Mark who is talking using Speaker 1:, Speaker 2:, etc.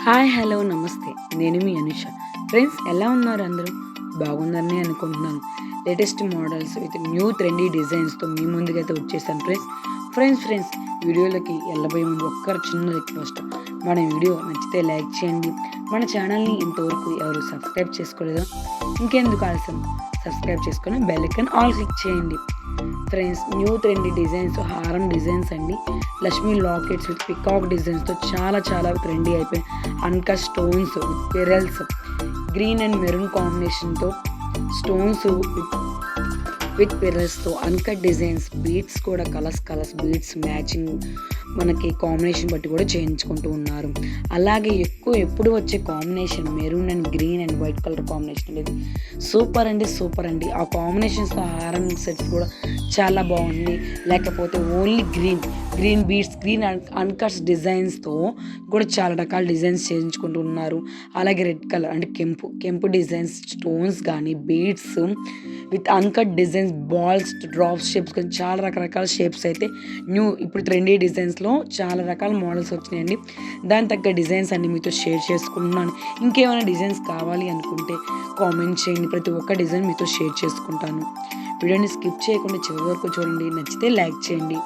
Speaker 1: Hi hello నమస్తే. నేను మీ Anusha. Friends ఎలా ఉన్నారు అందరూ? బాగున్నారని అనుకుంటున్నాను. Latest models with new trendy డిజైన్స్‌తో మీ ముందుకైతే వచ్చేసాను ఫ్రెండ్స్. ఫ్రెండ్స్ వీడియోలోకి ఎళ్ళబోయే ముందు ఒక్క చిన్న రిక్వెస్ట్. మన వీడియో నచ్చితే లైక్ చేయండి. మన ఛానల్‌ని ఇంతవరకు ఎవరు సబ్స్క్రైబ్ చేసుకోలేదో ఇంకెందుకు ఆలస్యం సబ్స్క్రైబ్ చేసుకొని బెల్ ఐకాన్ ఆల్ క్లిక్ చేయండి. ఫ్రెండ్స్ న్యూ ట్రెండీ డిజైన్స్ హారం డిజైన్స్ అండి. లక్ష్మీ లాకెట్స్ విత్ పికాక్ డిజైన్స్‌తో చాలా ట్రెండీ అయిపోయాయి. Uncut stones with pearls green and maroon కాంబినేషన్‌తో స్టోన్స్ విత్ పెరల్స్‌తో అన్‌కట్ డిజైన్స్ బీడ్స్ కూడా కలర్స్ బీడ్స్ మ్యాచింగ్ మనకి కాంబినేషన్ బట్టి కూడా చేయించుకుంటూ ఉన్నారు. అలాగే ఎప్పుడు వచ్చే combination maroon and green and white colour combination అనేది సూపర్ అండి. ఆ కాంబినేషన్స్‌తో హారం సెట్స్ కూడా చాలా బాగుంది. లేకపోతే only green beads green uncuts డిజైన్స్‌తో కూడా చాలా రకాల డిజైన్స్ చేయించుకుంటూ ఉన్నారు. అలాగే రెడ్ కలర్ అంటే కెంపు డిజైన్స్ స్టోన్స్ కానీ beads with uncut designs balls drops shapes కానీ చాలా రకరకాల షేప్స్ అయితే ఇప్పుడు ట్రెండీ డిజైన్స్‌లో చాలా రకాల మోడల్స్ వచ్చినాయండి. దానికి తగ్గ డిజైన్స్ అన్ని మీతో షేర్ చేసుకుంటున్నాను. ఇంకేమైనా డిజైన్స్ కావాలి అనుకుంటే కామెంట్ చేయండి. ప్రతి ఒక్క డిజైన్ మీతో షేర్ చేసుకుంటాను. వీడియోని స్కిప్ చేయకుండా చివరి వరకు చూడండి. నచ్చితే లైక్ చేయండి.